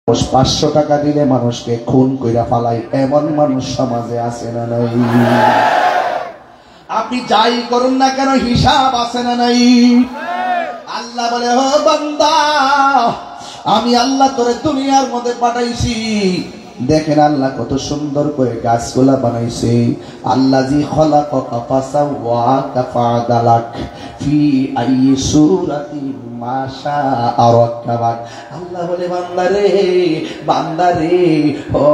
500 টাকা দিলে মানুষকে খুন কইরা ফালাই, এমন মানুষ সমাজে আছে না নাই? আপনি যাই করুন না কেন হিসাব আছে না নাই? আল্লাহ বলে, ও বান্দা, আমি আল্লাহ তোরে দুনিয়ার মধ্যে পাঠাইছি। দেখেন আল্লাহ কত সুন্দর করে গাছগুলা বানাইছে। আল্লাযী খালাকাকা ফাসাওয়াকা ফাআদালাক ফি আইয়ি সূরাতিন মা শাআ রাক্কাবাক। আল্লাহ বলে, বান্দারে, বান্দারে, ও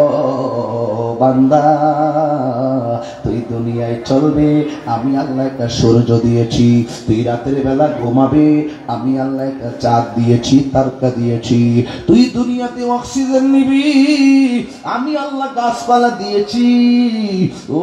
বান্দা, তুই দুনিয়ায় চলবে, আমি আল্লাহ একটা সূর্য দিয়েছি। তুই রাতের বেলা ঘুমাবে, আমি আল্লাহ একটা চাঁদ দিয়েছি, তারকা দিয়েছি। তুই দুনিয়াতে অক্সিজেন নিবি, আমি আল্লাহ গাছপালা দিয়েছি। ও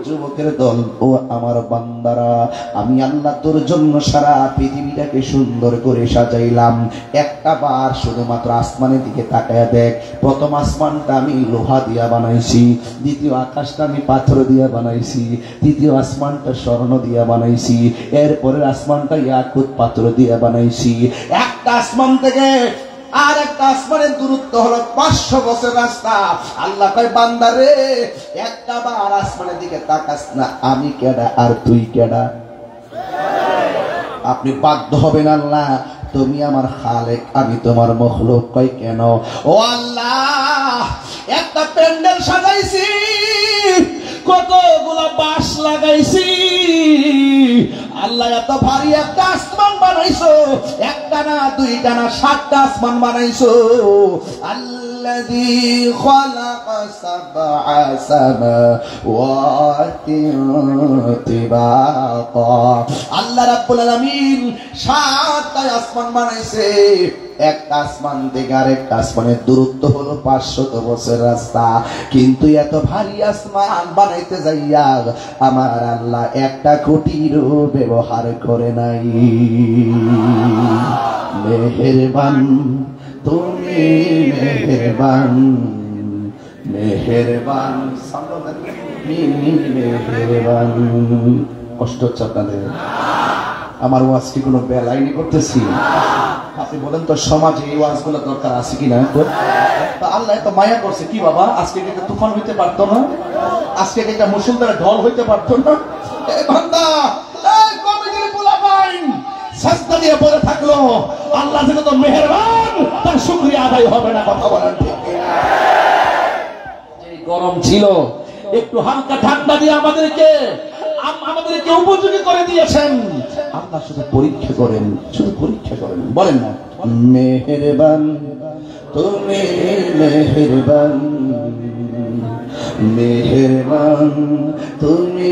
যুবকের দল, ও আমার বান্দারা, আমি আল্লাহ তোর জন্য সারা পৃথিবীটাকে সুন্দর করে সাজাইলাম। একটা বার শুধুমাত্র আসমানের দিকে তাকায়া দেখ। প্রথম আসমানটা আমি লোহা দিয়া বানাইছি, দ্বিতীয় আকাশটা আমি পাথর দিয়া বানাইছি, তৃতীয় আসমানটা স্বর্ণ দিয়া বানাইছি, এরপরের আসমানটা ইয়াকুত পাথর দিয়া বানাইছি। একটা আসমান থেকে আর একটা আসমানের দূরত্ব হলো 500 বছর রাস্তা। আল্লাহ কয়, বান্দারে, একটা বার আসমানের দিকে তাকাস না, আমি কেডা আর তুই কেডা? আপনি বাধ্য হবেন, আল্লাহ তুমি আমার খালেক, আমি তোমার মখলুক। কয় কেন? ও আল্লাহ, একটা প্যান্ডেল সাজাইছি, কতগুলা বাঁশ লাগাইছি, আল্লাহ এত ভারী একটা আসমান বানাইছো, একটা না, দুইটা না, 7টা আসমান বানাইছো। আল্লাযী খালাকা সাবআ সামাওয়াতিন তিবাকা। আল্লাহ রাব্বুল আলামিন 7টা আসমান বানাইছে। একটা আসমান থেকে আরেকটা আসমানের দূরত্ব হলো 500 বছর রাস্তা। কিন্তু এত ভারী আসমান বানাইতে যাইয়া আমার আল্লাহ একটা খুঁটিরও ব্যবহার করে নাই। মেহেরবান তুমি, মেহেরবান, মেহেরবান, মেহেরবান। কষ্ট হচ্ছে আপনাদের? আমার ওয়াজ কি কোনো বেলাইনি করতেছি? আপনি বলেন তো, সমাজে এই ওয়াজগুলো দরকার আছে কিনা? আল্লাহ এত মায়া করছে কি বাবা? আজকে একটা তুফান হইতে পারতো না? আজকে একটা মুসলধারে ঢল হইতে পারতো না? এই বান্দা, এই কমিটির পোলাপাইন সাজদা দিয়ে পড়ে থাকলো, আল্লাহ যেন তো মেহেরবান, তার শুকরিয়া আদায় হবে না। কথা বলেন ঠিক কিনা? যে গরম ছিল, একটু হালকা ঠান্ডা দিয়ে আমাদেরকে উপযোগী করে দিয়েছেন। আল্লাহ শুধু পরীক্ষা করেন, শুধু পরীক্ষা করেন। বলেন না, মেহেরবান তুমি, মেহেরবান, মেহেরবান তুমি,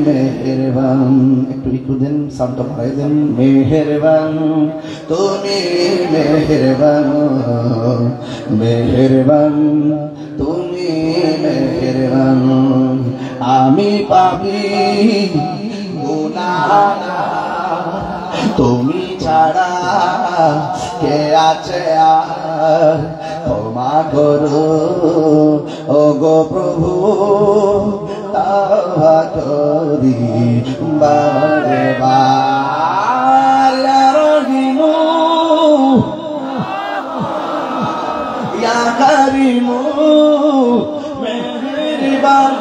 মেহেরবান। একটু দেন, সাউন্ডটা বাড়াই দেন। মেহেরবান তুমি, মেহেরবান, মেহেরবান তুমি, মেহেরবান। আমি পাপী গুনাহগার, তুমি ছাড়া কে আছে আর? ক্ষমা করো ও গো প্রভু, তওবা করি বারে বার। ইয়া রহিমু ইয়া কারিমু মেহেরবান,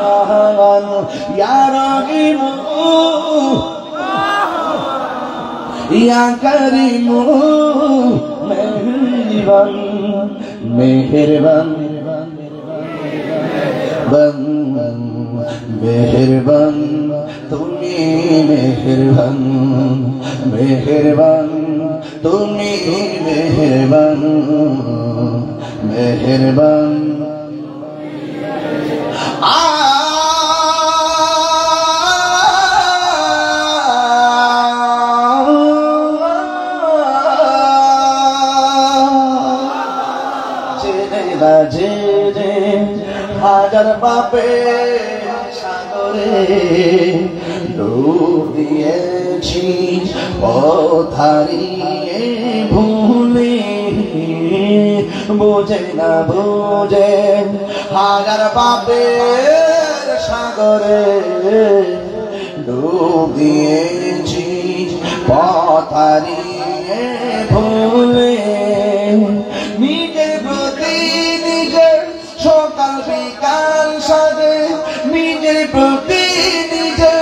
ইয়া রহিমু ইয়া কারিমু মেহেরবান, মেহেরবান, মেহেরবান তুমি, মেহেরবান, মেহেরবান তুমি, মেহেরবান, মেহেরবান। হাজার পাপের সাগরে ডুব দিয়েছি, পথ হারিয়ে ভুলে, বোঝে না বোঝে। হাজার পাপের সাগরে ডুব দিয়েছি, পথ হারিয়ে ভুলে, নিজের প্রতি সকাল বিকাল সাজে নিজের প্রতি নিজে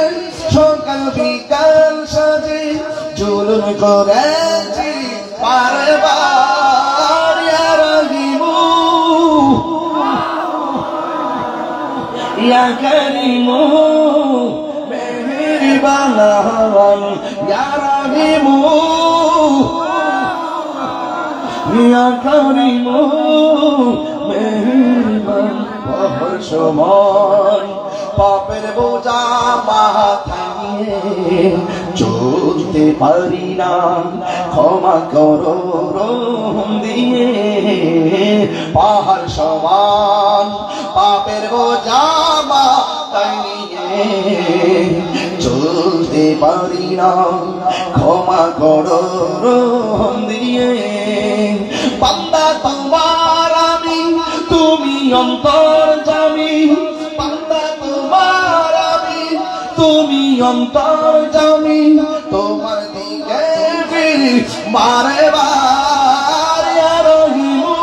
সকাল বিকাল সাজে জুলুম করেছি বারবার ইয়া রহিমু ইয়া করিমু মেহেরবান ইয়া রহিমু ইয়া করিমু মেহেরবান পাপের সমান পাপের বোঝা মাথায় চলতে পারি না ক্ষমা করো রহম দিয়ে পাহাড় সমান পাপের বোঝা মাথায় নিয়ে চলতে পারি না ক্ষমা করো রহম দিয়ে বান্দা তোমার আমি তুমি অন্তর্যামী বান্দা তোমার আমি তুমি অন্তর্যামী তোমার দিকে ফিরি বারে বার ইয়া রহিমু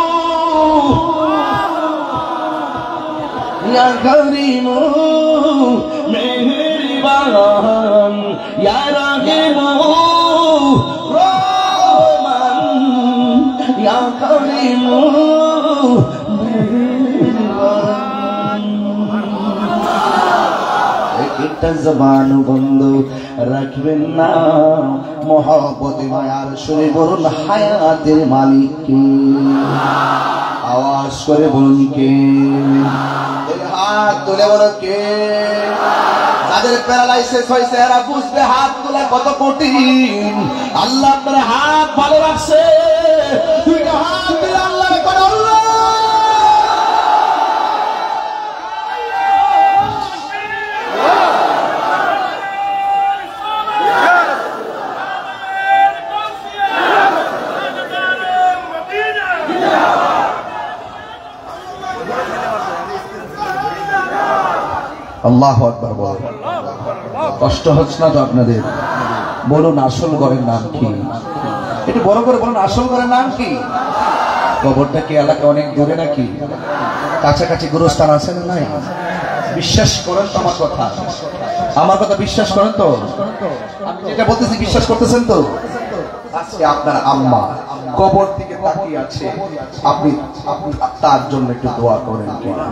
ইয়া করিমু মেহেরবান ইয়া রহিমু রহমান ইয়া করিমু একটা জবান বন্ধ রাখবেন না মহব্বতে মায়ার সুরে বলুন হায়াতের মালিক কে আওয়াজ করে বলুন কে হাত তুলে বলো কে যাদের প্যারালাইসিস হয়েছে এরা বুঝবে হাত তোলা কত কঠিন আল্লাহ আপনার হাত ভালো রাখছে দুইটা হাত দিলে আল্লাহ করে আল্লাহ আল্লাহু আকবার বলেন কষ্ট হচ্ছে না তো আপনাদের বলুন আসল ঘরের নাম কি একটু বড় করে বলুন আসল ঘরের নাম কি কবরটা কি এলাকা অনেক দূরে নাকি কাছাকাছি গুরুস্থান আছে না নাই বিশ্বাস করেন তো আমার কথা বিশ্বাস করেন তো আমি যেটা বলতেছি বিশ্বাস করতেছেন তো আজকে আপনার আম্মা কবর থেকে তাকিয়ে আছে আপনি তার জন্য একটু দোয়া করেন কিনা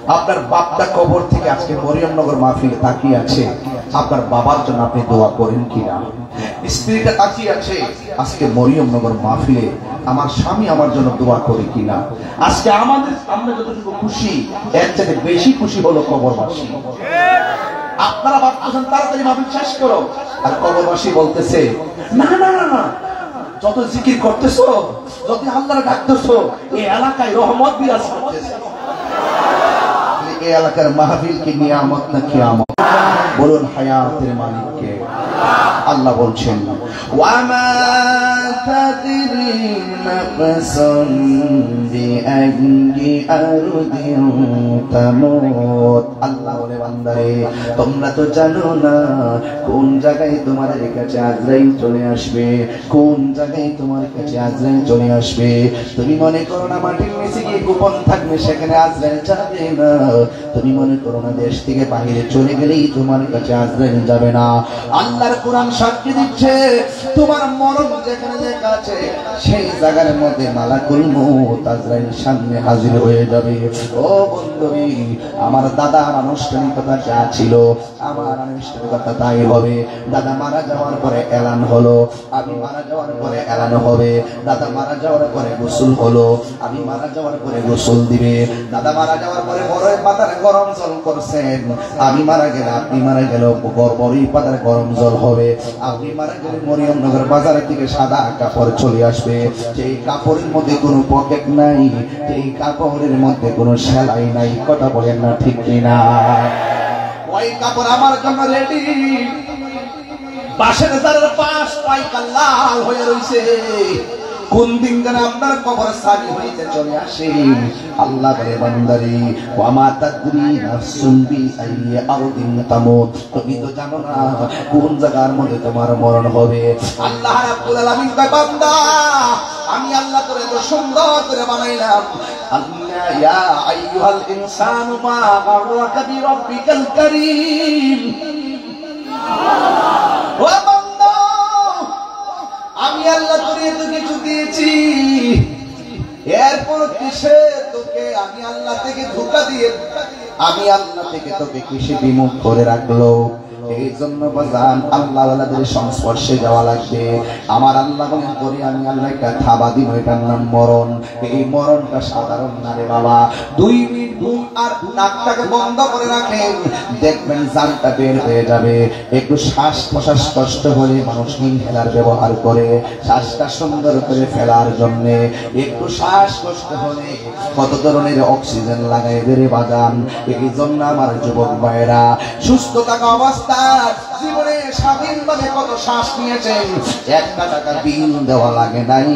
আপনার বাপটা কবর থেকে আজকে মরিয়মনগর মাহফিলে তাকিয়ে আছে আপনার বাবার জন্য আপনি দোয়া করেন কিনা স্ত্রীটা তাকিয়ে আছে আজকে মরিয়মনগর মাহফিলে আমার স্বামী আমার জন্য দোয়া করে কিনা আজকে আমরা যতটুকু খুশি এর থেকে বেশি খুশি হলো কবরবাসী আপনারা ভাবতেছেন তাড়াতাড়ি মাহফিল শেষ করো আর কবরবাসী বলতেছে না না না না যত জিকির করতেছো যত আল্লাহর ডাকতেছো এই এলাকায় রহমত বিরাজ করতেছে এই এলাকার মাহফিল কি নিয়ামত না কিয়ামত বলুন হায়াতের মালিক কে আল্লাহ বলছেন ওয়ামা তাদরি নাফসুন বিআইয়ি আরদিন তামুত আল্লাহ বলে বান্দারে তোমরা তো জানো না কোন জায়গায় তোমাদের কাছে আজরাইল চলে আসবে কোন জায়গায় তোমার কাছে আজরাইল চলে আসবে তুমি মনে করো না মাটির নিচে গিয়ে গোপন থাকবে সেখানে আজরাইল যাবে না তুমি মনে করো না দেশ থেকে বাইরে চলে গেলেই তোমার কাছে আজরাইল যাবে না আল্লাহর কোরআন সাক্ষী দিচ্ছে তোমার মরণ যেখানে লেখা আছে সেই জায়গার মধ্যে মালাকুল মউত আজরাইল সামনে হাজির হয়ে যাবে ও বন্ধুরি আমার দাদার আনুষ্ঠানিকতা যা ছিল আমার আনুষ্ঠানিকতা তাই হবে দাদা মারা যাওয়ার পরে এলান হলো আমি মারা যাওয়ার পরে এলান হবে দাদা মারা যাওয়ার পরে গোসল হলো আমি মারা যাওয়ার পরে গোসল দিবে দাদা মারা যাওয়ার পরে বড়ই পাতার গরম জল করছেন আমি মারা গেলে আপনি মারা গেল বড়ই পাতার গরম জল হবে আপনি মারা গেলে মরিয়মনগর বাজারের থেকে সাদা কাপড় চলে আসবে সেই কাপড়ের মধ্যে কোনো পকেট নাই সেই কাপড়ের মধ্যে কোনো সেলাই নাই কথা বলেন না ঠিক কিনা ওই কাপড় আমার জন্য রেডি পাশের তার পাশ পাইকা লাল হয়ে রইছে কোন দিন যেন আপনার কবর সারি হইতে চলে আসে আল্লাহ বলে বান্দারে ওয়ামা তাদরি নাফসুন বিআইয়ি আরদিন তামুত তুমি তো জানো না কোন জায়গার মধ্যে তোমার মরণ হবে আল্লাহ রাব্বুল আলামিন কয় বান্দা আমি আল্লাহ তোরে তো সুন্দর করে বানাইলাম আল্লাহ ইয়া আইয়ুহাল ইনসানু মা গাররাকা বিরাব্বিকাল কারীম। ও বান্দা, আমি আল্লাহ তোকে এত কিছু দিয়েছি, এরপর কিসে তোকে আমি আল্লাহ থেকে ধোঁকা দিয়ে আমি আল্লাহ থেকে তোকে কিসে বিমুখ করে রাখলো? এই জন্য বাজান আল্লাহ ওয়ালাদের সংস্পর্শে যাওয়া লাগবে। আমার আল্লাহ বলেন করে আমি আল্লাহ একটা থাবা দিব, এটার নাম মরণ। এই মরণটা সাধারণ না রে বাবা। 2 মিনিট ঘুম আর নাকটাকে বন্ধ করে রাখেন, দেখবেন জানটা বের হয়ে যাবে। একটু শ্বাস প্রশ্বাস কষ্ট হলে মানুষ ইনহেলার ব্যবহার করে শ্বাসটা সুন্দর করে ফেলার জন্য। একটু শ্বাস কষ্ট হলে কত ধরনের অক্সিজেন লাগাই বেড়ে বাজান। এই জন্য আমার যুবক ভাইরা সুস্থ থাকা অবস্থা জীবনে স্বাধীনভাবে কত শ্বাস নিয়েছেন, 1 টাকা বিল দেওয়া লাগে নাই।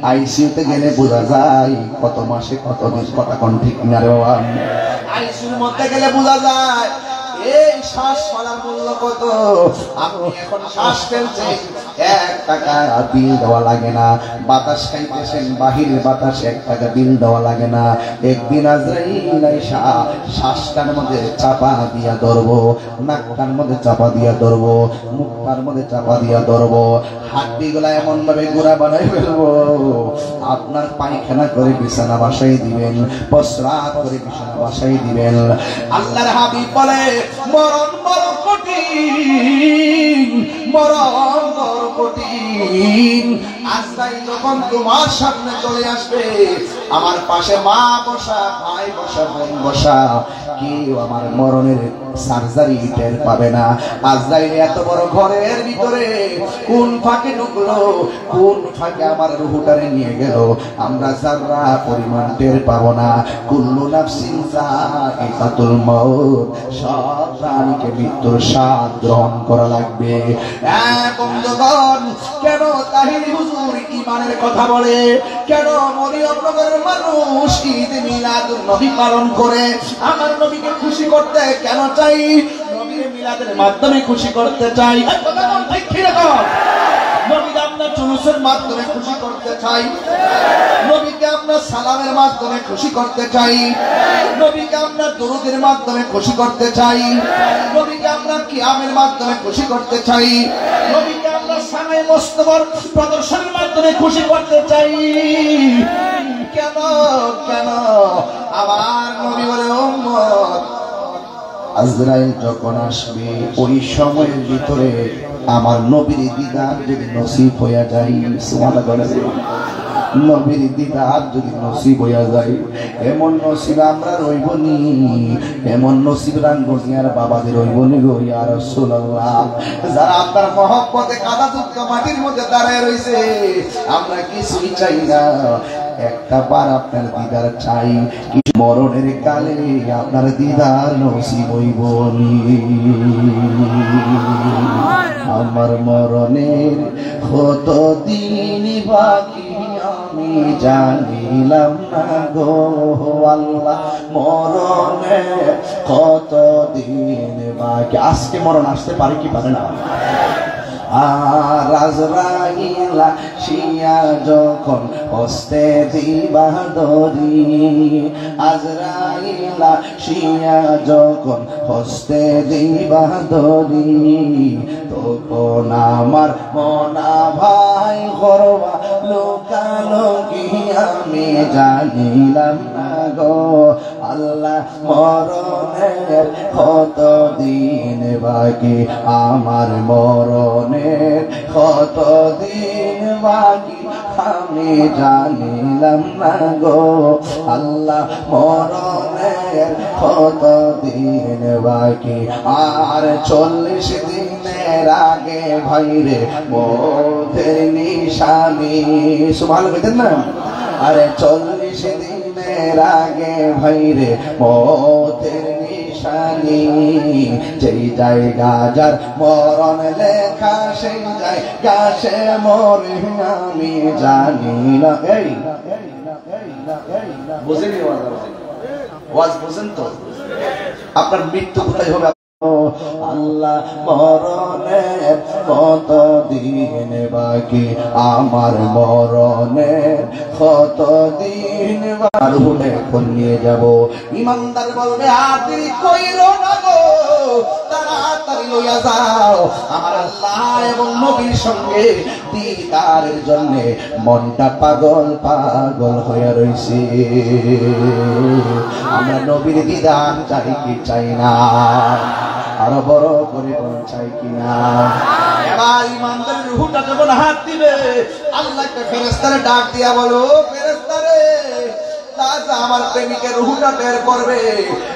আইসিইউতে গেলে বোঝা যায় কত মাসে কত দিন কথা কোন ঠিক না রে বাবা। আইসিইউর মধ্যে গেলে বোঝা যায় এই শ্বাস ফেলার মূল্য কত। আপনি এখন শ্বাস ফেলছেন, 1 টাকা বিল দেওয়া লাগে না। বাতাস খাইতেছেন, বাহিরের বাতাস 1 টাকা বিল দেওয়া লাগে না। একদিন আজরাইল আইসা শ্বাসটার মধ্যে চাপা দিয়া ধরবো, নাকটার মধ্যে চাপা দিয়া ধরবো, মুখটার মধ্যে চাপা দিয়া ধরবো, হাড্ডিগুলা এমন ভাবে গুঁড়া বানাই ফেলবো, আপনার পায়খানা করে বিছানা বাসাই দিবেন, প্রস্রাব করে বিছানা বাসাই দিবেন। আল্লাহর হাবিব বলে মরণ বড় কঠিন, মরণ বড় কঠিন। আজরাইল যখন তোমার সামনে চলে আসবে, আমার পাশে মা বসা, ভাই বসা, বোন বসা, কেউ আমার মরণের সার্জারি টের পাবে না। আজরাইল এত বড় ঘরের ভিতরে কোন ফাঁকে ঢুকলো, কোন ফাঁকে আমার রুহটারে নিয়ে গেল, আমরা যারা পরিমাণ টের পাবো না। কুল্লু নাফসিন যায়িকাতুল মাউত, সব প্রাণীকে মৃত্যুর স্বাদ গ্রহণ করা লাগবে। বন্ধুগণ, কেন তাহিরি হুজুর ঈমানের কথা বলে, কেন মরিয়মনগরের মানুষ ঈদ মিলাদুন নবী পালন করে? আমার নবীকে খুশি করতে কেন চাই? নবীর মিলাদের মাধ্যমে খুশি করতে চাই। নবীকে আমরা জুলুসের মাধ্যমে খুশি করতে চাই, নবীকে আমরা সালামের মাধ্যমে খুশি করতে চাই, নবীকে আমরা দুরূদের মাধ্যমে খুশি করতে চাই, নবীকে আমরা কিয়ামের মাধ্যমে খুশি করতে চাই, নবীকে আমরা সানায়ে মুস্তফার প্রদর্শনের মাধ্যমে খুশি করতে চাই। কেন কেন? আমার নবী বলে উম্মত আজরাইল যখন আসবে ওই সময়ের ভিতরে আমার নবীর দিদার যদি নসিব হইয়া যায়, সুবহানাল্লাহ, নবীর দিদার যদি নসিব হইয়া যায়, এমন নসিব আমরা রইবনি, এমন নসিব রাঙ্গুনিয়ার বাবাদের রইবনি গো ইয়া রাসূলুল্লাহ। যারা আপনার মহব্বতে কাদা যুক্ত মাটির মধ্যে দাঁড়ায় রইছে, আমরা কিছুই চাই না, একটা বার আপনার দিদার চাই। কিছু মরণের কালে আপনার দিদার নসিব হইবনি। আমার মরণের কত দিন বাকি আমি জানিলাম না গো আল্লাহ, মরণের কত দিন বাকি। আজকে মরণ আসতে পারে কি পারে না? আর আজরাইল আসিয়া যখন হস্তে দিবা ধরি, আজরাইল আসিয়া যখন হস্তে দিবা ধরি, তখন আমার মনা ভাই করবা লোকালোকি আমি জানিলাম না গো আল্লাহ, মরণের কত দিন বাকি, আমার মরণের কত দিন বাকি আমি জানিলাম না গো আল্লাহ, মরণের কত দিন বাকি। আর 40 দিনের আগে ভাইরে মৌতের নিশানি, সুবহানাল্লাহ বলতেন না? আরে 40 দিনের আগে ভাইরে মৌতের নিশানি, যেই জায়গা যার মরণ লেখা সেই জায়গা সে মরে আমি জানি না। এই বুঝেনি ওয়াজ বুঝেন তো? আপনার মৃত্যু কোথায় হবে আল্লাহ মরণের কত দিন বাকি, আমার মরণের কত দিন বাকি, এখন নিয়ে যাব। ইমানদার বলবে আর দেরি কইরো না গো, তাড়াতাড়ি লইয়া যাও, আমার আল্লাহ এবং নবীর সঙ্গে দিদারের জন্য মনটা পাগল পাগল হয়ে রইছে। আমরা নবীর দিদার চাই কি চাই না? আরো বড় করে চাই কিনা? এবার ইমানদার রূহটা যখন হাত দিবে, আল্লাহকে ফেরেশতারে ডাক দিয়া বলো, ফেরেশতারে আমার প্রেমিকের রূহটা বের করবে,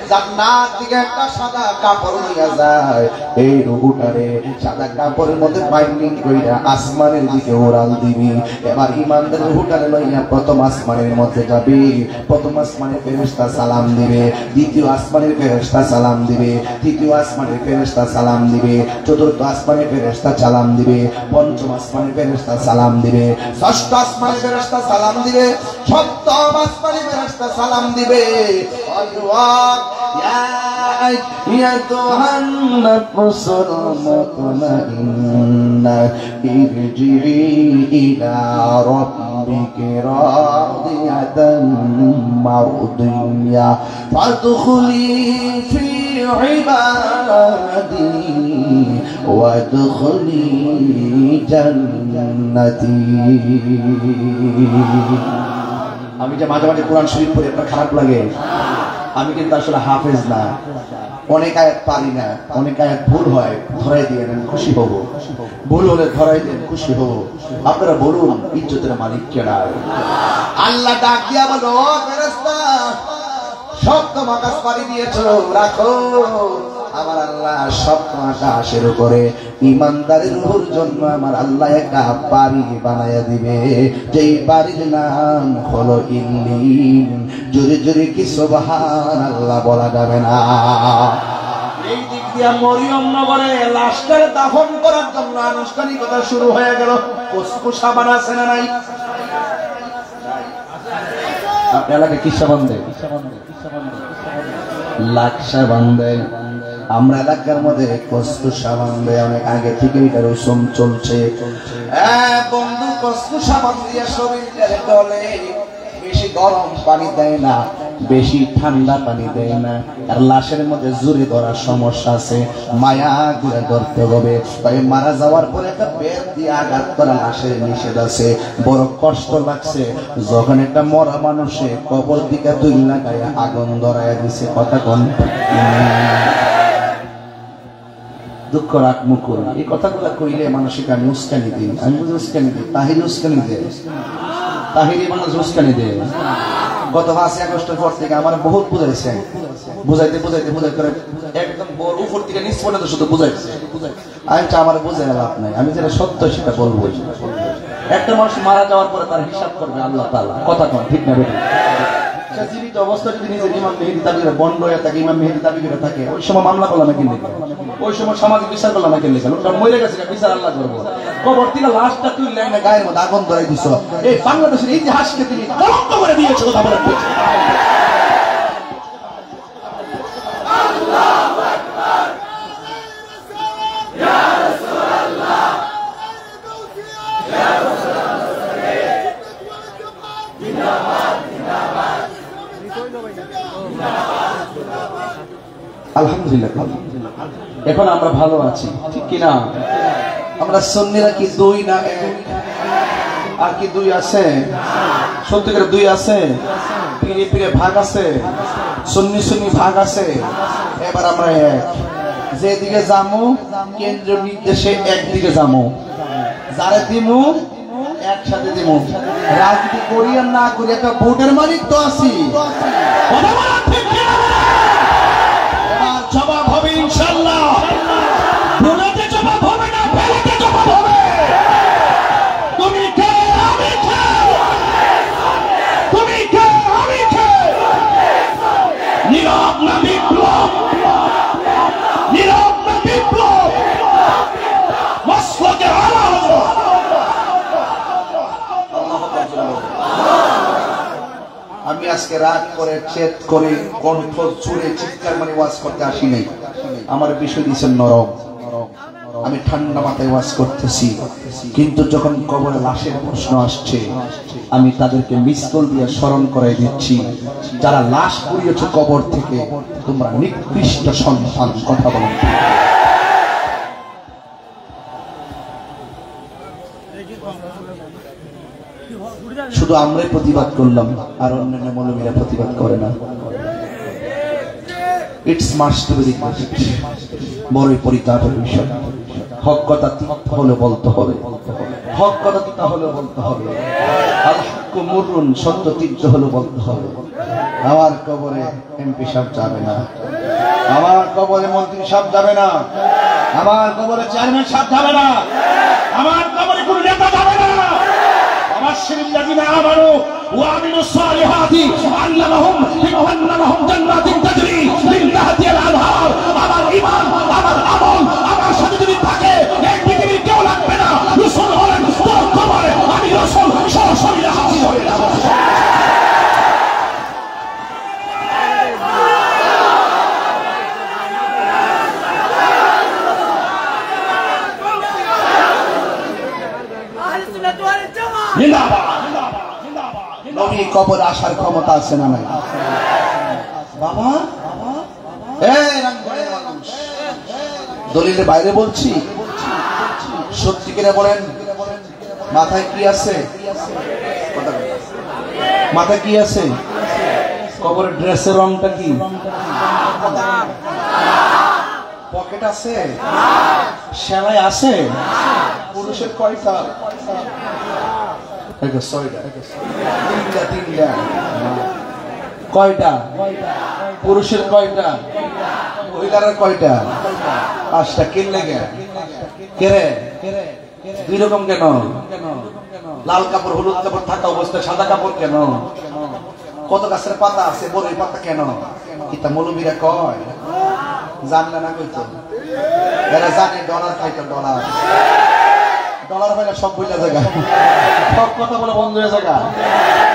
জান্নাত থেকে একটা সাদা কাপড় নিয়ে যায়, এই রূহটারে সাদা কাপড়ের মধ্যে বাইন্ডিং কইরা আসমানের দিকে ওড়াল দিবি। এবার ইমানদার রূহটারে লইয়া প্রথম আসমানের মধ্যে যাবি, প্রথম আসমানের ফেরেশতা সালাম দিবে, দ্বিতীয় আসমানের ফেরেশতা সালাম দিবে, তৃতীয় আসমানের ফেরেশতা সালাম দিবে, চতুর্থ আসমানের ফেরেশতা সালাম দিবে, পঞ্চম আসমানের ফেরেশতা সালাম দিবে, ষষ্ঠ আসমানের ফেরেশতা সালাম দিবে, সপ্তম আসমানের ফেরেশতা সালাম দিবে। ইয়া আইয়াতুহান নাফসুল মুতমাইন্না ইরজিই ইলা রাব্বিকি রাদিয়াতান মারদিয়া ফাদখুলি ফি ইবাদি ওয়াদখুলি জান্নাতি। আমি যে মাঝে মাঝে কোরআন শরীফ পড়ি, আপনার খারাপ লাগে? আমি কিন্তু আসলে হাফেজ না, অনেক আয়াত পারি না, অনেক আয়াত ভুল হয়, ধরাই দিয়ে আমি খুশি হব, ভুল হলে ধরাই দেন খুশি হব। আপনারা বলুন ইজ্জতের মালিক কেডা? আল্লাহ ডাক দিয়া বলো, ফেরেশতা সপ্তম আকাশ পাড়ি দিয়েছো, রাখো। আমার আল্লাহ সপ্তম আকাশের উপরে ইমানদারের রূহের জন্য আমার আল্লাহ একটা বাড়ি বানায়া দিবে, যেই বাড়ির নাম হলো ইল্লিন। জোরে জোরে কি সুবহানাল্লাহ বলা যাবে না? এই দিক দিয়ে মরিয়ম নগরে লাশটারে দাফন করার জন্য আনুষ্ঠানিকতা শুরু হয়ে গেল। কুসকুসা বানাছে না নাই? আপনার এলাকায় কিসা বান্ধে? লাকসা বান্ধে। আমরা এলাকার মধ্যে কস্তুসা বান্ধে অনেক আগে থেকে এটা রসুম চলছে। বন্ধু কস্তুসা বান্ধিয়া শরীরটারে ডলে, বেশি গরম পানি দেয় না, বেশি ঠান্ডা পানি দেয় না, আর লাশের মধ্যে জুড়ে ধরার সমস্যা আছে, মায়া ঘুরে ধরতে হবে। তাই মারা যাওয়ার পরে একটা বেত দিয়ে আঘাত করা লাশের নিষেধ আছে। বড় কষ্ট লাগছে যখন একটা মরা মানুষে কবর দিকে দুই লাগায় আগুন ধরাইয়া দিছে। কথা কোন দুঃখ রাখ মুকুল, এই কথাগুলা কইলে মানসিক আমি উস্কানি দিই, আমি বুঝি উস্কানি দিই, তাহিরি উস্কানি দেয়, তাহিরি মানুষ উস্কানি দেয়। গত 5 আগস্টের পর থেকে আমার বহুত বুঝাইছে, বুঝাইতে বুঝাইতে বুঝাই করে একদম বড় উপর থেকে নিচ পর্যন্ত শুধু বুঝাইছে। আমি আমার বুঝে লাভ নাই, আমি যেটা সত্য সেটা বলবো। একটা মানুষ মারা যাওয়ার পরে তার হিসাব করবে আল্লাহ তাআলা। কথা কোন ঠিক না বেটা? জীবিত অবস্থা যদি নিজের ইমাম মেহেদী দাবি করে বন্ড হয়ে থাকে, ইমাম মেহেদী দাবি করে থাকে, ওই সময় মামলা করলাম না কিনলে, ওই সময় সামাজিক বিচার করলাম না কিনলে, লোকটা মরে গেছে, বিচার আল্লাহ করবো। কবর থেকে লাশটা তুই লাইনে গায়ের মধ্যে আগুন ধরাই দিছ, এই বাংলাদেশের ইতিহাসকে তিনি কলঙ্ক করে দিয়েছে। কথা বলেন আলহামদুলিল্লাহ। এখন আমরা ভালো আছি, ঠিক কিনা? আমরা সুন্নিরা কি 2 না 1? আর কি 2 আছে? সত্যি করে 2 আছে? পীরে পীরে ভাগ আছে, সুন্নি সুন্নি ভাগ আছে। এবার আমরা এক, যেদিকে যামু কেন্দ্রীয় নির্দেশে একদিকে যামু, যারা দিমু একসাথে দিমু। রাজনীতি করি আর না করি একটা ভোটের মালিক তো আছি। জবাব হবে ইনশাআল্লাহ, ভুলেতে জবাব হবে না, ভেলেতে জবাব হবে। তুমি কে আমি কে, তুমি কে আমি কে, নীরব না বিপ্লব, নীরব না বিপ্লব, মসলকে আলো। আমি আজকে রাগ করে চেত করে কণ্ঠ জুড়ে চিৎকার মানে ওয়াজ করতে আসি নাই। আমার বিষয় দিয়েছেন নরম, আমি ঠান্ডা মাথায় ওয়াজ করতেছি। কিন্তু যখন কবরে লাশের প্রশ্ন আসছে, আমি তাদেরকে মিসকল দিয়ে স্মরণ করাই দিচ্ছি, যারা লাশ পুড়িয়েছে কবর থেকে, তোমরা নিকৃষ্ট সন্তান। কথা বলেন। শুধু আমরাই প্রতিবাদ করলাম, আর অন্যান্য মৌলবীরা প্রতিবাদ করে না। It's must be requested. বড়ই পরিতাপের বিষয়। হক কথা তিক্ত হলে বলতে হবে, হক কথা তিক্ত হলে বলতে হবে। আল হক মুররুন, সত্য তিক্ত হলে বলতে হবে। আমার কবরে এমপি সাহেব যাবে না, আমার কবরে মন্ত্রী সাহেব যাবে না, আমার কবরে চেয়ারম্যান সাহেব যাবে না, আমার কবরে কোনো নেতা যাবে না। وبشر الذين آمنوا وعملوا الصالحات أن لهم جنات تجري من تحتها الأنهار। আমার ঈমান, আমার আমল, আমার সাথে যদি থাকে, এই পৃথিবীর কেউ লাগবে না। রাসূল বলেন, তোর কবরে আমি রাসূল সরাসরি হাজির হয়ে যাব। নবী কবর আসার ক্ষমতা আছে না নাই? বাবা দলিলের বাইরে বলছি, সত্যি কিনা বলেন। মাথায় কি আছে? মাথায় কি আছে? কবরের ড্রেসের রংটা কি? পকেট আছে? সেলাই আছে? পুরুষের কয়টা? কয়টা? পুরুষের কয়টা? মহিলার কয়টা? 5টা। কিনলে কে? দুই রকম কেন? লাল কাপড়, হলুদ কাপড় থাকা অবস্থায় সাদা কাপড় কেন? কত গাছের পাতা আছে, বড়ই পাতা কেন? এটা মৌলবীরা কয়, জানলে না কইতো। এরা জানে ডলার খাইতো, ডলার ডলার হয় না, সব বইলা জায়গা, সব কথা বলে বন্ধ হয়ে জায়গা।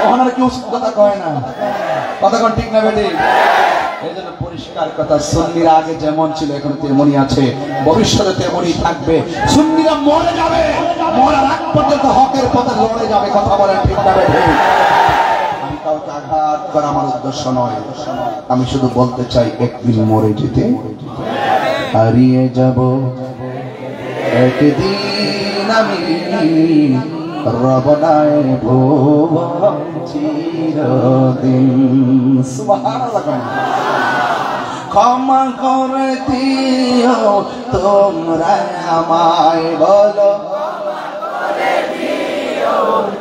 ওখানে আর কেউ কথা কয় না। কথা কোন ঠিক না বেটি? এই জন্য পরিষ্কার কথা, সুন্নিরা আগে যেমন ছিল এখন তেমনই আছে, ভবিষ্যতে তেমনই থাকবে। সুন্নিরা মরে যাবে, মরার আগ পর্যন্ত হকের পথে লড়ে যাবে। কথা বলেন ঠিক না বেটি? আমি কাউকে আঘাত করা আমার উদ্দেশ্য নয়, আমি শুধু বলতে চাই, একদিন মরে যেতে হারিয়ে যাব, একদিন আমি রবনায় ভুবন চিরদিন। সুবহানাল্লাহ। ক্ষমা করে দিও তোমরা আমায়, বলো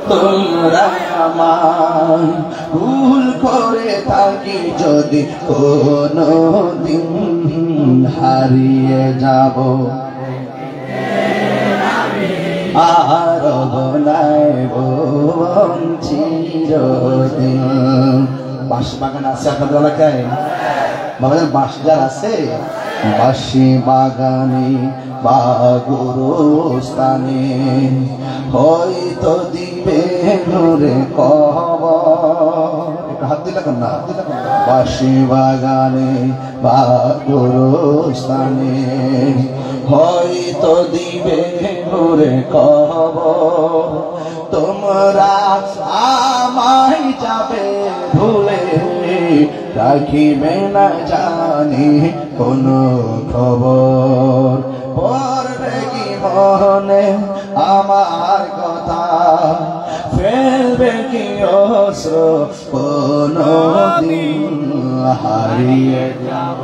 তোমরা আমায়, ভুল করে থাকি যদি কোনো দিন হারিয়ে যাব, আর বনায় ভুবন চিরদিন। বাঁশ বাগান আছে আপনাদের এলাকায়? বাগান বাঁশ গাছ আছে? বাঁশি বাগানে বা গুরুস্থানে হয়তো দিবে নূরে কবর। একটু হাত দিলে না? বাঁশি বাগানে বা গুরুস্থানে হয়তো দিবে নূরে কবর। তোমরা আমায় যাবে ভুলে, রাখিবে না জানি কোনো খবর। পড়বে কি মনে আমার কথা, ফেলবে কি অস্ত্র কোনো দিন হারিয়ে যাব,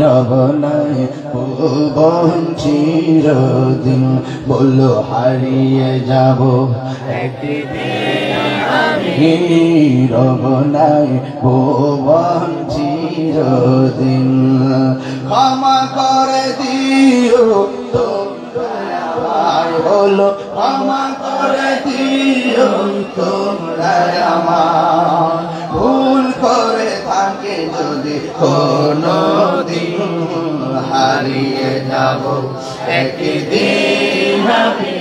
রবনায় ভুবন চিরদিন। বলো হারিয়ে যাব একদিন, রবনায় ভুবন চিরদিন। ক্ষমা করে দিও তোমরা, বলো ক্ষমা করে দিও তোমরা আমার, ভুল করে থাকে যদি কোনো দিন হারিয়ে যাব, একদিন আমি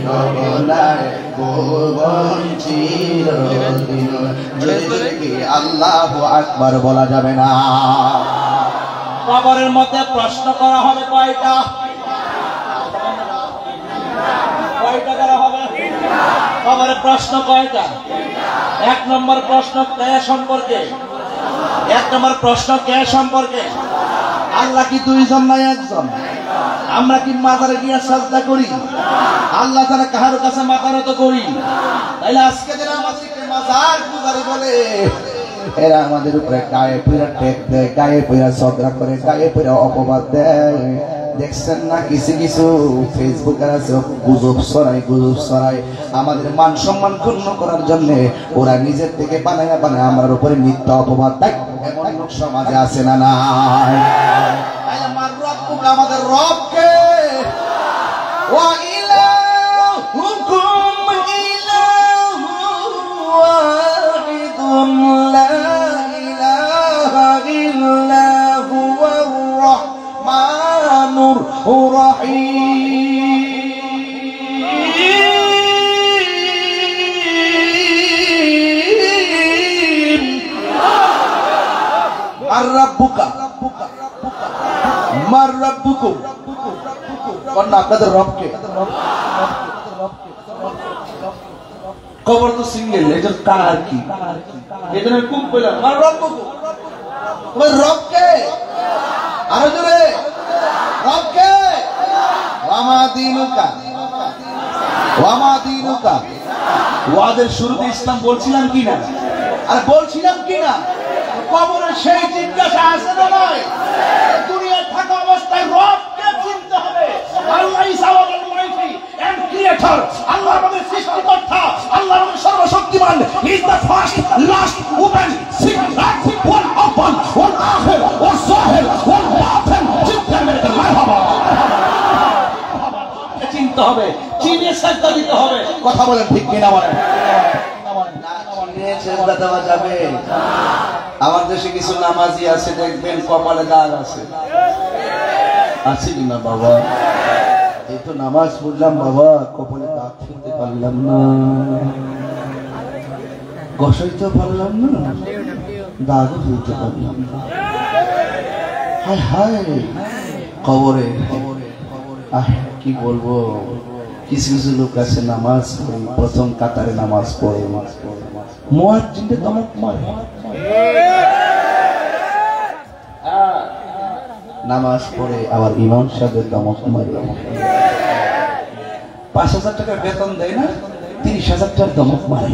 কবলায় ভুবন চিরদিন। জোরে জোরে কি আল্লাহু আকবার বলা যাবে না? কবরের মধ্যে প্রশ্ন করা হবে কয়টা? কয়টা করা হবে? কবরের প্রশ্ন কয়টা? এক নম্বর প্রশ্ন কে সম্পর্কে? এক নম্বর প্রশ্ন কে সম্পর্কে? আল্লাহ কি দুইজন নাই একজন? আমরা কি মাজারে গিয়ে সাজদা করি? আল্লাহ তাআলা কারো কাছে মাথা নত করি? তাইলে আজকে যারা আমাদেরকে মাজার পূজারি বলে, এরা আমাদের উপরে গায়ে পয়রা টেক দেয়, গায়ে পয়রা ঝগড়া করে, গায়ে পয়রা অপবাদ দেয়। দেখছেন না কিছু কিছু ফেসবুকের আছে গুজব ছড়াই আমাদের মান সম্মান ক্ষুণ্ণ করার জন্য ওরা নিজের থেকে বানায় আমার উপরে মিথ্যা অপবাদ দেয়। এমন লোক সমাজে আছে না নাই? আমার রব আমাদের রবকে ওয়া ইলাহুকুম ইলাহুন ওয়াহিদুন লা ইলাহা ইল্লা হুয়ার রাহমানুর রাহিম। আর রাব্বুকা মার রাব্বুকুম, কোন আপনাদের রবকে? কবর তো সিঙ্গেল, এটা কার কি? এখানে কুম কইলাম মার রাব্বুকুম, তোমার রবকে? আরো জোরে, রবকে? ওয়ামা দীনুকা, ওয়ামা দীনুকা। ওয়াদের শুরুতে ইসলাম বলছিলাম কি না? আর বলছিলাম কি না? কবরের সেই জিজ্ঞাসা আছে না নয়? দুনিয়ায় থাকা অবস্থায় রবকে চিনতে হবে। Allah is our almighty and creator. আল্লাহ আমাদের সৃষ্টিকর্তা, আল্লাহ আমাদের সর্বশক্তিমান। He is the first, last, open, secret, ওয়াল ওপেন, ওয়াল আখির, ওয়াল জাহির, ওয়াল বাতিন। চিন্তা মেরে মারহাবা। চিনতে হবে, চিনে সাজদা দিতে হবে। কথা বলেন ঠিক কিনা বলেন? সাজদা দেওয়া যাবে? আমার দেশে কিছু নামাজি আছে, দেখবেন কপালে দাগ আছে। আছে কিনা বাবা? এই তো নামাজ পড়লাম বাবা, কপালে দাগ ফেলতে পারলাম না, ঘষাইতে পারলাম না, দাগও ফেলতে পারলাম না। হায় হায় কবরে, কি বলবো? কিছু কিছু লোক আছে নামাজ পড়ে, প্রথম কাতারে নামাজ পড়ে, মুয়াজ্জিনকে ধমক মারে। নামাজ পড়ে আবার ইমাম সাহেবের ধমক মারে। ৫,০০০ টাকা বেতন দেয় না, ৩০,০০০ টাকার ধমক মারে।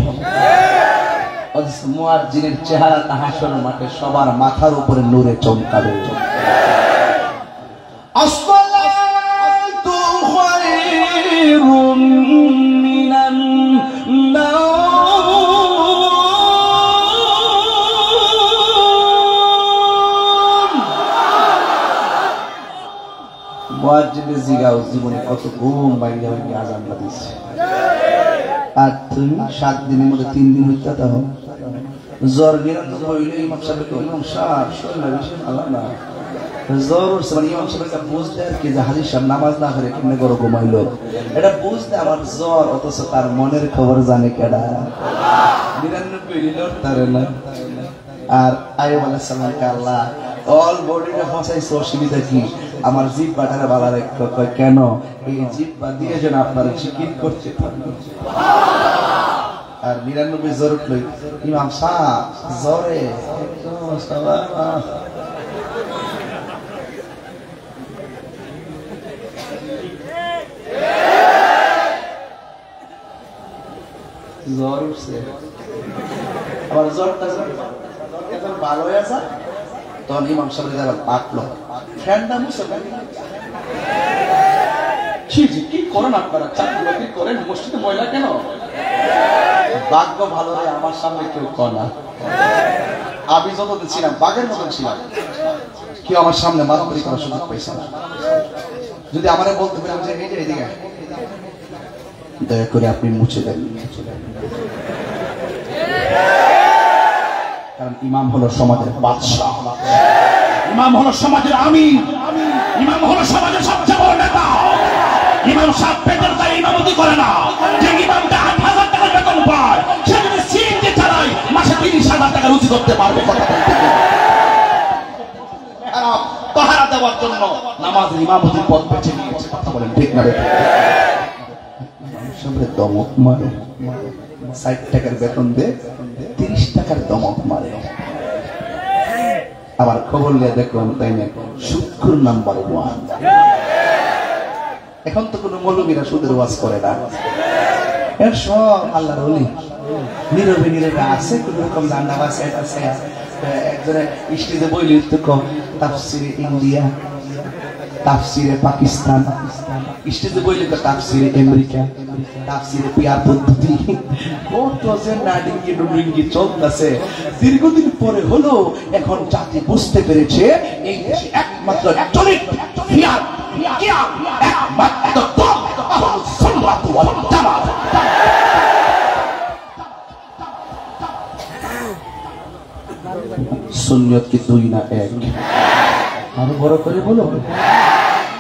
মুয়াজ্জিনের চেহারা হাসর মাঠে সবার মাথার উপরে নূরে চমকাবে। আসসালাতু খায়রুম মিনান নার। মুয়াজ্জিনের জিগাও জীবনে কত ঘুম বাইরে বাইরে আজান দিছে। আর তুমি 7 দিনের মধ্যে 3 দিন হইতা দাও। জ্বর 99 হইলে ইমাম সাহেব কই ইমাম সাহেব শরীর বেশি ভালো না। জ্বর উঠছে মানে ইমাম সাহেবকে বুঝতে আর কি যে হাজির সাহেব নামাজ না করে কেমনে গরো ঘুমাইলো, এটা বুঝতে আমার জ্বর, অথচ তার মনের খবর জানে কেডা? 99 হইলে তারে না। আর আইয়ুব আলাইহিস সালামকে আল্লাহ অল বডিটা ফসাইছে, অসুবিধা কি? আমার জিহ্বাটারে বালা রাখতে কয় কেন? এই জিহ্বা দিয়ে যেন আপনার জিকির করতে পারেন। আর 99 জ্বর উঠল, ইমাম সাহেব জ্বরে জ্বর উঠছে, আবার জ্বরটা এখন ভালো হয়ে আছে। তখন ইমাম সাহেব পাকলো, ফ্যানটা মুছে কি করেন আপনারা? চাকরি করেন, মসজিদে ময়লা কেন? ভাগ্য ভালো রে, আমার সামনে কেউ কনা। আমি যতদিন ছিলাম বাঘের মতন ছিলাম, কেউ আমার সামনে মারামারি করার সুযোগ পাইছে না। যদি আমারে বলতে পারেন যে এইদিকে দয়া করে আপনি মুছে দেন, কারণ ইমাম হলো সমাজের বাদশাহ, ইমাম হলো সমাজের আমির, ইমাম হলো সমাজের সবচেয়ে বড় নেতা, ইমাম সাহেব পেটের দায়ে ইমামতি করে না, যে ইমামটা 8,000 টাকা বেতন পায় সে যদি সিএনজি চালায় মাসে 30,000 টাকা রুজি করতে পারবে। কথা বলতে পাহারা দেওয়ার জন্য নামাজের ইমামতির পদ বেছে নিয়েছে। কথা বলেন ঠিক না? মানুষের দমক মারে, 60 টাকার বেতন দে, 30 টাকার দমক মারে। আবার খবর নিয়ে দেখলাম তাই না, শুক্র নাম্বার 1। এখন তো কোনো মৌলবীরা সুদের ওয়াজ করে না, এর সব আল্লাহর ওলি নীরবে নীরবে আছে, কোন রকম জান্নাত আছে। একজনের স্টেজে বইলে তো কম তাফসিরে ইন্ডিয়া, তাফসিরে পাকিস্তান, স্টেজে বইলে তো তাফসিরে আমেরিকা, তাফসিরে পিয়ার পদ্ধতি, কত যে নাডিঙ্গি ডুডিঙ্গি চলতেছে। দীর্ঘদিন পরে হলো এখন জাতি বুঝতে পেরেছে এই দেশে একমাত্র চরিত্র পিয়ার একমাত্র সুন্নাত ওয়াল জামাত। সুন্নিয়ত কি 2 না 1? আরো বড় করে বলো,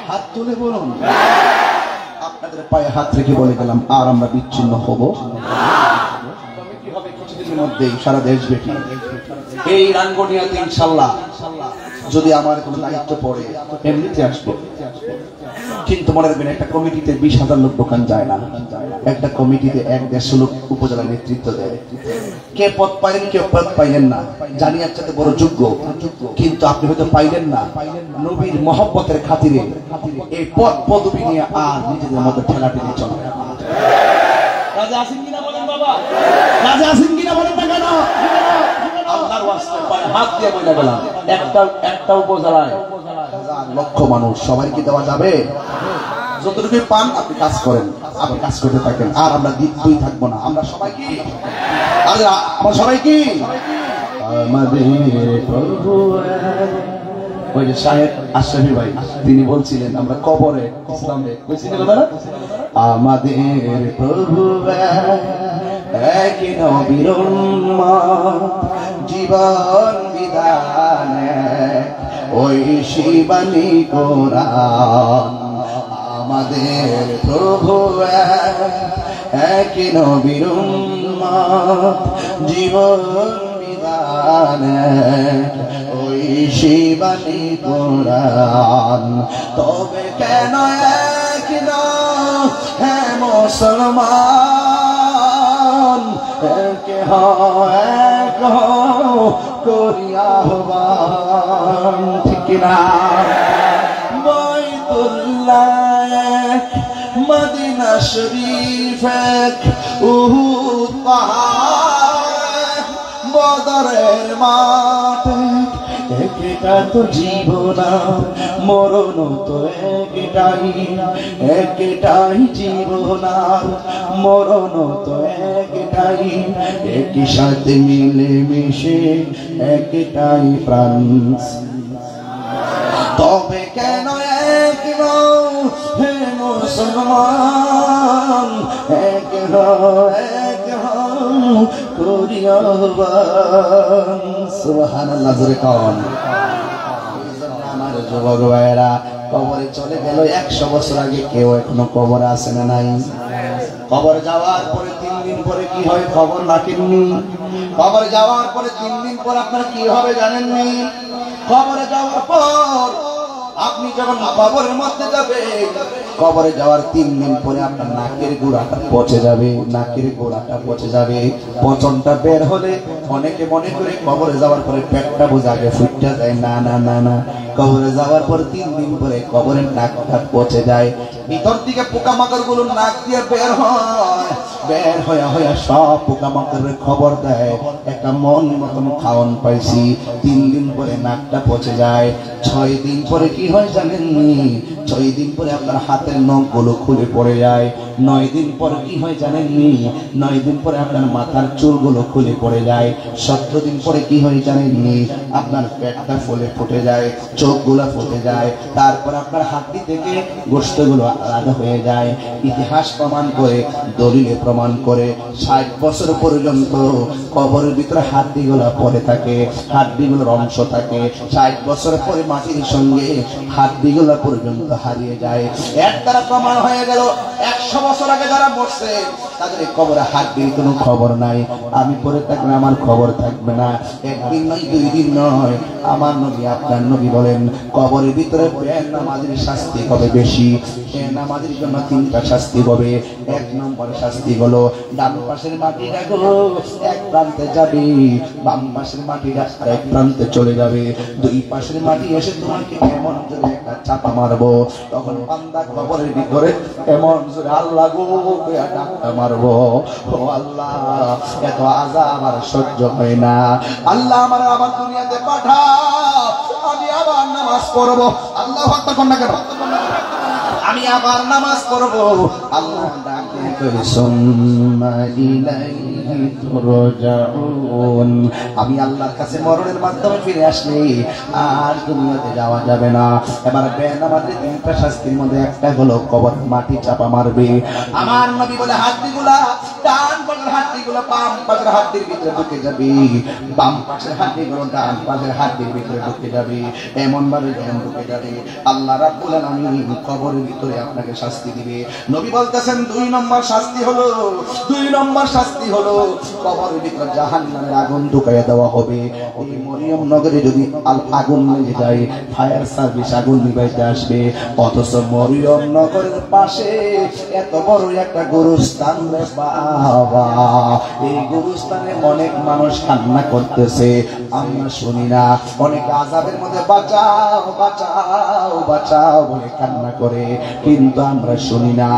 হাত তুলে বলুন। আপনাদের পায়ে হাত রেখে বলে গেলাম, আর আমরা বিচ্ছিন্ন হব কিছুদিনের মধ্যেই সারা দেশ ব্যাপী এই রাঙ্গুনিয়াতে ইনশাআল্লাহ যদি আমার কোনো দায়িত্ব পড়ে এমনিতে আসবো। কিন্তু মনে রাখবেন, একটা কমিটিতে 20,000 লোক দোকান যায় না, একটা কমিটিতে 1-150 লোক উপজেলা নেতৃত্ব দেয়। কে পদ পাইলেন, কেউ পদ পাইলেন না, জানি একসাথে বড় যোগ্য, কিন্তু আপনি হয়তো পাইলেন না। নবীর মহব্বতের খাতিরে এই পদ পদবি নিয়ে আর নিজেদের মধ্যে ঠেলাঠেলি চলে। রাজা আছেন কিনা বলেন বাবা, রাজা আছেন কিনা বলেন না কেন? আল্লাহর ওয়াস্তে পায়ে হাত দিয়ে বলে গেলাম, একটা উপজেলায় 1,000 লক্ষ মানুষ, সবাইকে দেওয়া যাবে? যতটুকু পান আপনি কাজ করেন, আপনি কাজ করতে থাকেন, আর আমরা দুই থাকবো না। আমরা সবাই কি, আমরা সবাই কি আমাদের প্রভু। ওই যে সাহেব আশরাফি ভাই তিনি বলছিলেন, আমরা কবরে ইসলামে কইছিলেন কথাটা, আমাদের প্রভু এক নবীর উম্মত, জীবন বিধানে ওই শিবানী কোরআন। আমাদের প্রভু এক নবীর উম্মত, জীবন বিধানে ওই শিবানী কোরআন। তবে কেন এক হে মুসলমান, এক করিয়া আহ্বান, ঠিক না? বাইতুল্লাহ মদিনা শরীফ উহুদ পাহাড় বদরের মাঠে, একটা তো জীবন মরণ তো একটাই, একটাই জীবন মরণ তো একটাই, একই সাথে মিলে মিশে একটাই প্রাণ। তবে কেন এক হে মুসলমান, এক করিয়া সুবহানাল্লাহ। জোরে কন। আমার যুবক ভাইয়েরা কবরে চলে গেল 100 বছর আগে, কেউ এখনো কবরে আসে না নাই? কবর যাওয়ার পরে 3 দিন পরে কি হয় খবর রাখেননি? কবর যাওয়ার পরে 3 দিন পর আপনার কি হবে জানেননি? কবরে যাওয়ার পর আপনি যখন কবরের মধ্যে যাবেন, কবরে যাওয়ার 3 দিন পরে আপনার নাকের গোড়াটা পচে যাবে, নাকের গোড়াটা পচে যাবে। পচনটা বের হলে অনেকে মনে করে কবরে যাওয়ার পরে পেটটা বোঝা আগে ফুটটা যায়। না না না না, কবরে যাওয়ার পর 3 দিন পরে কবরের নাকটা পচে যায়, ভিতর থেকে পোকামাকড় গুলো নাক দিয়ে বের হয়, বের হয়ে সব পোকামাকড়ের খবর দেয় একটা মন মতন খাওয়ান পাইছি। 3 দিন পরে নাকটা পচে যায়। 6 দিন পরে কি হয় জানেননি? 6 দিন পরে আপনার হাতের নখগুলো খুলে পড়ে যায়, 9 দিন পর কি হয় জানেননি? 9 দিন পরে আপনার মাথার চুলগুলো খুলে পড়ে যায়। 17 দিন পরে কি হয় জানেননি? আপনার পেটটা ফুটে যায়, চোখগুলো ফুটে যায়, তারপর আপনার হাড্ডি থেকে গোশতগুলো আলাদা হয়ে যায়। ইতিহাস প্রমাণ করে, দলিলে প্রমাণ করে 60 বছর পর্যন্ত কবরের ভিতরে হাড্ডিগুলো পড়ে থাকে, হাড্ডিগুলোর অংশ থাকে। 60 বছর পরে মাটির সঙ্গে হাড্ডিগুলো পর্যন্ত হারিয়ে যায়। এর দ্বারা প্রমাণ হয়ে গেল 100 বছর আগে যারা মরছে তাদের কবরে হাড্ডির কোনো খবর নাই। আমি পড়ে থাকলে আমার খবর থাকবে না। একদিন নয়, 2 দিন নয়, আমার নবী আপনার নবী বলেন কবরের ভিতরে বেনামাজির শাস্তি হবে বেশি। বেনামাজির জন্য 3টা শাস্তি হবে। 1 নম্বর শাস্তি হলো ডান পাশের মাটিটা গুলো এক প্রান্তে যাবে, বাম পাশের মাটিটা এক প্রান্তে চলে যাবে। 2 পাশের মাটি এসে তোমাকে এমন জোরে একটা চাপা মারবো, তখন বান্দা কবরের ভিতরে এমন জোরে আল্লাহ গো ডাক্তা মারবো, ও আল্লাহ এত আযাব আর সহ্য হয় না, আল্লাহ আমার আবার দুনিয়াতে পাঠাও, আমি আবার নামাজ পড়বো। আল্লাহু আকবার কোন না কেন? আমি আবার নামাজ পড়বো। আল্লাহ ডাকে করে সুম্মা ইলাইহি তুরজাউন, আমি আল্লাহর কাছে মরণের মাধ্যমে ফিরে আসলে আর দুনিয়াতে যাওয়া যাবে না। এবার বেনামাজি 3টা শাস্তির মধ্যে একটা হলো কবর মাটি চাপা মারবে। আমার নবী বলে হাড্ডিগুলা ডান পাশের হাড্ডিগুলো বাম পাশের হাড্ডির ভিতরে ঢুকে যাবে, বাম পাশের হাড্ডিগুলো ডান পাশের হাড্ডির ভিতরে ঢুকে যাবে। এমন ভাবে যখন ঢুকে যাবে আল্লাহ রাব্বুল আলামিন কবরের ভিতরে আপনাকে শাস্তি দিবে। নবী বলতেছেন 2 নম্বর শাস্তি হলো, 2 নম্বর শাস্তি হলো কবরের ভিতরে জাহান্নামের আগুন ঢুকাইয়া দেওয়া হবে। ওই মরিয়ম নগরে যদি আগুন লেগে যায়, ফায়ার সার্ভিস আগুন নিভাইতে আসবে, অথচ মরিয়ম নগরের পাশে এত বড় একটা গোরস্থান রে বাবা, এই গোরস্থানে অনেক মানুষ কান্না করতেছে, আমরা শুনি না। অনেক আযাবের মধ্যে বাঁচাও বাঁচাও বাঁচাও বলে কান্না করে, কিন্তু আমরা শুনি না।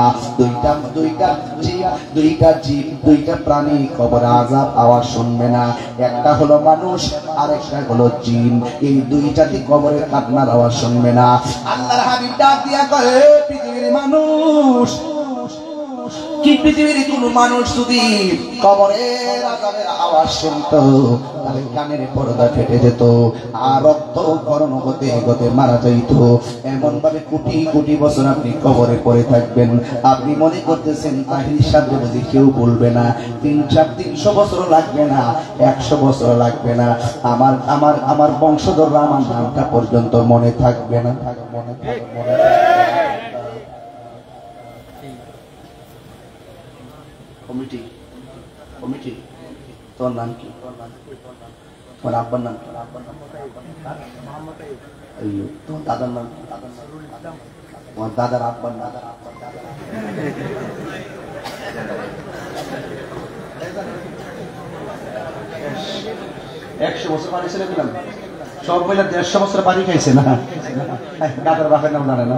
দুইটা প্রাণী কবরে আযাব আওয়াজ শুনবে না। একটা হলো মানুষ, আরেকটা হলো জিন। এই 2 জাতি কবরে কান্নার আওয়াজ শুনবে না। আল্লাহর হাবিব ডাক দিয়া কয়, পৃথিবীর মানুষ কি, পৃথিবীর কোন মানুষ যদি কবরের আযাবের আওয়াজ শুনতো তাহলে কানের পর্দা ফেটে যেত আর রক্ত গরম হতে হতে মারা যাইত। এমন ভাবে কোটি কোটি বছর আপনি কবরে পড়ে থাকবেন। আপনি মনে করতেছেন তার হিসাব যদি কেউ বলবে না, 300 বছর লাগবে না, 100 বছর লাগবে না, আমার বংশধররা আমার নামটা পর্যন্ত মনে থাকবে না। কমিটি কমিটি তোর নাম কি? তোমার আব্বার নাম কি? তোমার দাদার নাম কি? তোমার দাদার আব্বার নাম? 100 বছর পানি ছেড়ে দিলাম, সব মিলে 150 বছর পানি খাইছে না। দাদার বাপের নাম জানে না।